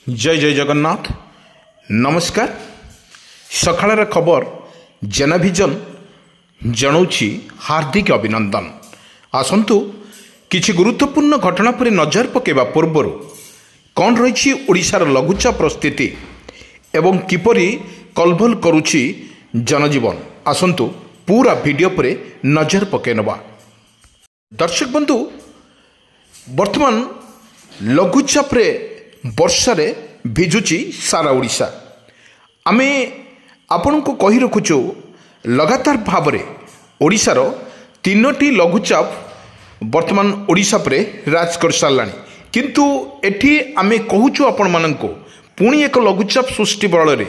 जय जय जगन्नाथ नमस्कार। सकाळ खबर जेनाभिजन जनाऊँगी हार्दिक अभिनंदन। आसतु किछि गुरुत्वपूर्ण घटना पर नजर पकेबा पूर्वर कौन रही ओडिशार लघुचाप स्थिति एवं किपरि कलबल करुछि जनजीवन। आसतु पूरा वीडियो पर नजर पकेनबा। दर्शक बंधु, वर्तमान लघुचाप वर्षारे भिजुची सारा ओडिशा। आमे आपण को कही रखुचु लगातार भाव में ओडिशार तीनोटी लघुचाप वर्तमान ओडिशा पर राज कर सारा, किंतु एठी आमे कहूचु आपण माननको पुणी एक लघुचाप सृष्टि बल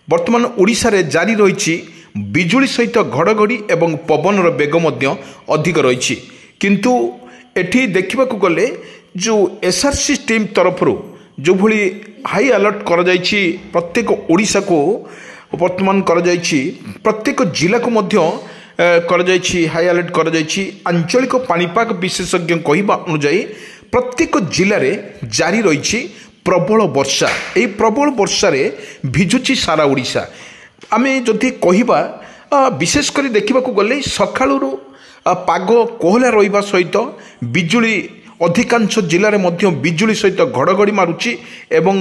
वर्तमान ओडिशा रे जारी रही बिजुली सहित घड़घड़ी एवं पवन बेग अधिक रही। किंतु एठी देखा गले जो एसआरसी टीम तरफ जो भली हाई अलर्ट कर प्रत्येक ओडिशा को वर्तमान कर प्रत्येक जिला को कर हाई अलर्ट कर आंचलिक पाणीपाग विशेषज्ञ कहवा अनुजाई प्रत्येक जिले में जारी रही प्रबल वर्षा। यही प्रबल वर्षा रे भिजुची सारा ओडिशा। आमे जदि कहवा विशेषकर देखा गले सकाळु पाग कोहला रहिबा सहित बिजुली अधिकांश जिले में बिजुली सहित घड़घड़ी मारुची एवं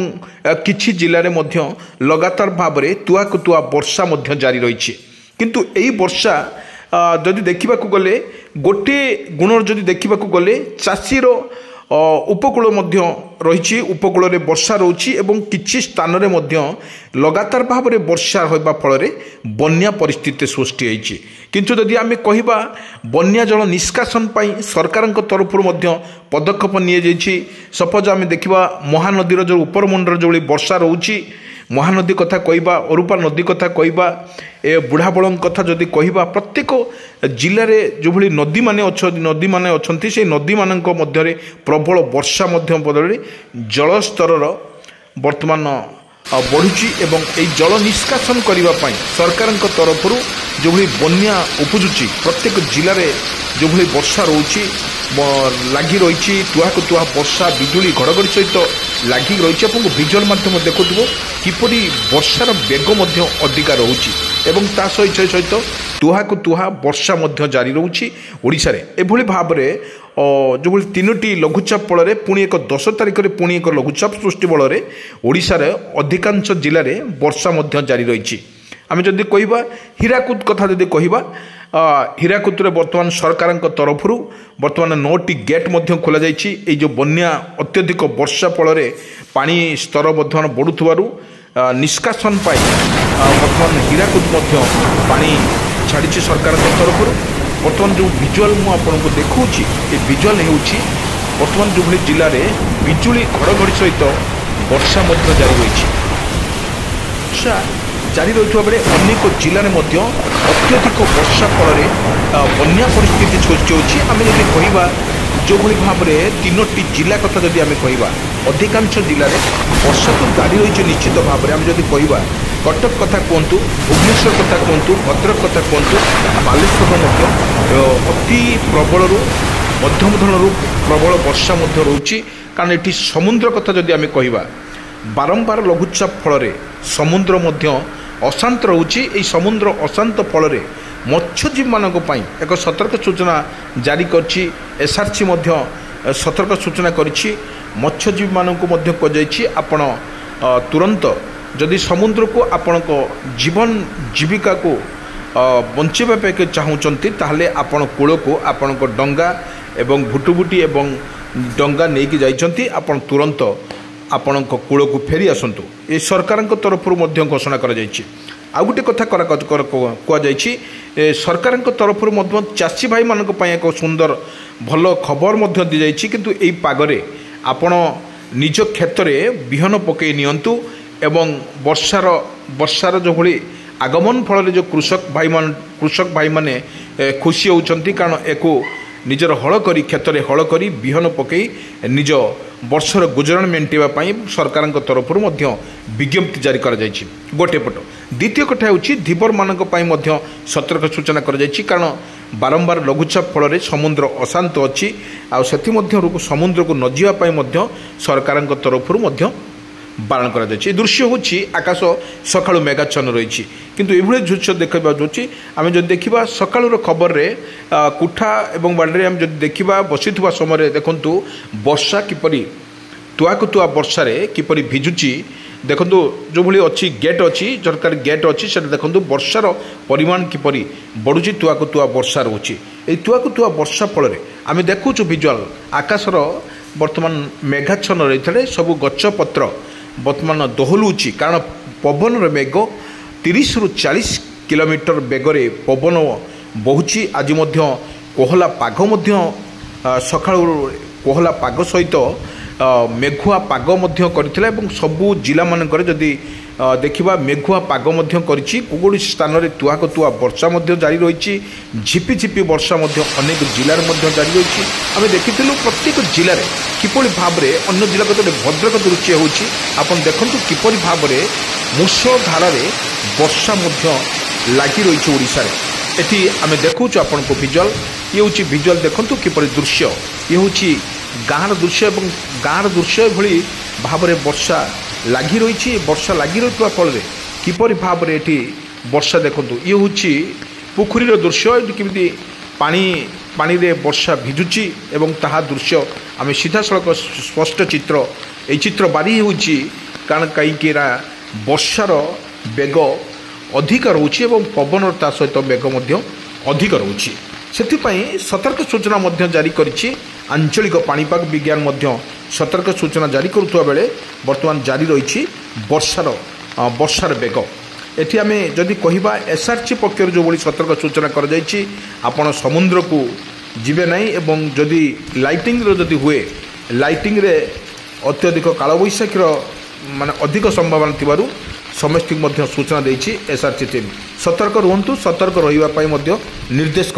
किछि जिले में लगातार भाव में तुआक तुआ वर्षा जारी रही। किंतु यही वर्षा जदि देखा गले गोटे गुण जदि देखा गले चाषीर उपकूल रही उपकूल में वर्षा रोची एवं किछि स्थान में लगातार भाव में वर्षा होगा फल बन्या परिस्थिति सृष्टि होती। किंतु जदि आम कहवा बन्या जल निष्कासन सरकार तरफ पदक्षेप नि सपोज आम देखा महानदीर जो उपरमुंडर जो वर्षा रोची महानदी कथा कहवा अरूपा नदी कथा कहवा ए बुढ़ाबड़ कथा जदि कहवा प्रत्येक जिले में जो भली नदी माने अच्छी से नदी मान प्रबल वर्षा बदल जलस्तर वर्तमान बढ़ुची एवं यही जल निष्कासन करने सरकार तरफ जो भली बन्या उपजुची प्रत्येक जिले में जो भली वर्षा रोची लगी रही तुआक तुआ वर्षा बिजुली घड़घड़ी सहित लगी रही विजुअल माध्यम देखुव किपरि वर्षार बेग अधिका रोची एवं ता सहित तुहाक तुहा वर्षा जारी रोची ओडिशा रे। एभली भाव में जो भली तीनोटी लघुचाप फल पुणी एक 10 तारिख में पुणी एक लघुचाप सृष्टि बल ओडिशा रे अधिकांश जिले में वर्षा जारी रही। आम जदि कहवा हीराकुद कथा जदि कहवा हीराकुद वर्तमान सरकार तरफ वर्तमान 9टी गेट खोल जाइए। जो बन्या अत्यधिक वर्षा फल पानी स्तर वर्तमान बढ़ुवु निष्कासन वर्तमान हीराकुद पानी छाड़ी सरकार तरफ वर्तमान जो विजुअल मुझे देखी ये विजुअल होची वर्तमान जो भली जिले में बिजुली घड़घड़ी सहित वर्षा जारी रही जारी रही बेले अनेक जिले में अत्यधिक वर्षा फल बन्या परिस्थिति सृष्टि होती। आम जब कहवा जो भली भाव में तीनोटी जिला कथा जदि आम कहवा अधिकांश जिले में वर्षा तो जारी रही निश्चित भाव में। आम जब कहवा कटक कथा कहतु भुवनेश्वर कथा कहतु भद्रक कथा कहतु बालेश्वर अति प्रबल मध्यम धरण प्रबल वर्षा रोची। कारण ये समुद्र कथा जदि आम कहवा बारंबार लघुचाप फल समुद्र अशांत रोची। यही समुद्र अशांत फल मत्स्यजीवी मानक एक सतर्क सूचना जारी करछि। एसआरसी सतर्क सूचना करिछि मत्स्यजीवी मानक आपण तुरंत जदि समुद्र को आपण जीवन जीविका को बंचाइबा चाहूँगी ताहले आपण कूल को आपण डंगा एवं भुटुभुटी एवं डंगा नहीं जाइछंती आपण तुरंत आपण कूल को फेरी आसतु। ये सरकार तरफ घोषणा कर आ गोटे कथा कहुई सरकार तरफ चाषी भाई मान एक सुंदर भल खबर दी जाइए। किंतु यही पागरे आपण निज क्षेत्र में बिहन पकई नियंतु एवं वर्षार जो भली आगमन फल जो कृषक भाई माने खुशी होती। कारण एको निजर हल करी क्षेत्र में हल करी बिहन पकई निज वर्षर गुजराण मेंटेवाई सरकार तरफ विज्ञप्ति जारी कर गोटे पट। द्वितीय कथा होची धीवर मानक सतर्क सूचना कर कारण बारंबार लघुचाप फल समुद्र अशांत अच्छी समुद्र को न जावाई सरकार तरफ ବାରଣ କରାଯାଇଛି। ଏ ଦୃଶ୍ୟ ହେଉଛି ଆକାଶ ସକାଳୁ ମେଘାଚ୍ଛନ୍ନ ରହିଛି, କିନ୍ତୁ ଏଭଳି ଦୃଶ୍ୟ ଦେଖିବାକୁ ଯାଉଛି। ଆମେ ଯଦି ଦେଖିବା ସକାଳୁର ଖବରରେ କୁଠା ଏବଂ ବାଡ଼ିରେ ଆମେ ଯଦି ଦେଖିବା ବସିଥିବା ସମୟରେ ଦେଖନ୍ତୁ ବର୍ଷା କିପରି ତୁଆକୁତୁଆ ବର୍ଷାରେ କିପରି ଭିଜୁଛି। ଦେଖନ୍ତୁ ଯେଉଁଭଳି ଅଛି ଗେଟ୍ ଅଛି, ସରକାରୀ ଗେଟ୍ ଅଛି, ସେଟା ଦେଖନ୍ତୁ ବର୍ଷାର ପରିମାଣ କିପରି ବଢ଼ୁଛି, ତୁଆକୁତୁଆ ବର୍ଷା ରହୁଛି। ଏହି ତୁଆକୁତୁଆ ବର୍ଷା ଫଳରେ ଆମେ ଦେଖୁଛୁ ଭିଜୁଆଲ୍ ଆକାଶର ବର୍ତ୍ତମାନ ମେଘାଚ୍ଛନ୍ନ ରହିଥିଲେ ସବୁ ଗଛପତ୍ର ବର୍ତ୍ତମାନ ଦୋହଲୁଛି, କାରଣ ପବନର ବେଗ 30ରୁ 40 କିଲୋମିଟର ବେଗରେ ପବନ ବହୁଛି। ଆଜି ମଧ୍ୟ କୋହଲା ପାଗ ମଧ୍ୟ ସକାଳୁ କୋହଲା ପାଗ ସହିତ ମେଘୁଆ ପାଗ ମଧ୍ୟ କରିଥିଲା ଏବଂ ସବୁ ଜିଲ୍ଲାମାନଙ୍କରେ ଯଦି ଦେଖିବା ମେଘୁଆ ପାଗ ମଧ୍ୟ କରିଛି। କୌଣସି ସ୍ଥାନରେ ତୁଆକୁତୁଆ ବର୍ଷା ମଧ୍ୟ ଜାରି ରହିଛି, ଝିପିଝିପି ବର୍ଷା ମଧ୍ୟ ଅନେକ ଜିଲ୍ଲାରେ ମଧ୍ୟ ଜାରି ରହିଛି। ଆମେ ଦେଖିଥିଲୁ ପ୍ରତ୍ୟେକ ଜିଲ୍ଲାରେ କିପରି ଭାବରେ ଅନ୍ୟ ଜିଲ୍ଲା ଭିତରେ ଭଦ୍ରକ ଦୃଶ୍ୟ ହେଉଛି। ଆପଣ ଦେଖନ୍ତୁ କିପରି ଭାବରେ ମୂଷଳଧାରାରେ ବର୍ଷା ମଧ୍ୟ ଲାଗି ରହିଛି ଓଡ଼ିଶାରେ। ଏଠି ଆମେ ଦେଖାଉଛୁ ଆପଣଙ୍କୁ ଭିଜୁଆଲ୍, ଇଏ ହେଉଛି ଭିଜୁଆଲ୍, ଦେଖନ୍ତୁ କିପରି ଦୃଶ୍ୟ, ଇଏ ହେଉଛି ଗାଁର ଦୃଶ୍ୟ ଏବଂ ଗାଁର ଦୃଶ୍ୟ ଏଭଳି ଭାବରେ ବର୍ଷା ଲାଗି ରହିଛି। ବର୍ଷା ଲାଗି ରହିଥିବା ଫଳରେ କିପରି ଭାବରେ ଏଠି ବର୍ଷା ଦେଖନ୍ତୁ, ଇଏ ହେଉଛି ପୋଖରୀର ଦୃଶ୍ୟ, ଏଠି କେମିତି ପାଣିରେ ବର୍ଷା ଭିଜୁଛି ଏବଂ ତାହା ଦୃଶ୍ୟ ଆମେ ସିଧାସଳଖ ସ୍ପଷ୍ଟ ଚିତ୍ର, ଏହି ଚିତ୍ର ବାରି ହେଉଛି। କାରଣ କାହିଁକି ନା ବର୍ଷାର ବେଗ ଅଧିକ ରହୁଛି ଏବଂ ପବନର ତା ସହିତ ବେଗ ମଧ୍ୟ ଅଧିକ ରହୁଛି। ସେଥିପାଇଁ ସତର୍କ ସୂଚନା ମଧ୍ୟ ଜାରି କରିଛି ଆଞ୍ଚଳିକ ପାଣିପାଗ ବିଜ୍ଞାନ, ମଧ୍ୟ ସତର୍କ ସୂଚନା ଜାରି କରୁଥିବା ବେଳେ ବର୍ତ୍ତମାନ ଜାରି ରହିଛି ବର୍ଷାର ବେଗ। ଏଠି ଆମେ ଯଦି କହିବା ଏସ୍ଆର୍ସି ପକ୍ଷରୁ ଯେଉଁଭଳି ସତର୍କ ସୂଚନା କରାଯାଇଛି, ଆପଣ ସମୁଦ୍ରକୁ ଯିବେ ନାହିଁ ଏବଂ ଯଦି ଲାଇଟିଂର ଯଦି ହୁଏ, ଲାଇଟିଂରେ ଅତ୍ୟଧିକ କାଳବୈଶାଖୀର ମାନେ ଅଧିକ ସମ୍ଭାବନା ଥିବାରୁ ସମସ୍ତଙ୍କୁ ମଧ୍ୟ ସୂଚନା ଦେଇଛି ଏସ୍ଆର୍ସି ଟିମ୍। ସତର୍କ ରୁହନ୍ତୁ, ସତର୍କ ରହିବା ପାଇଁ ମଧ୍ୟ ନିର୍ଦ୍ଦେଶ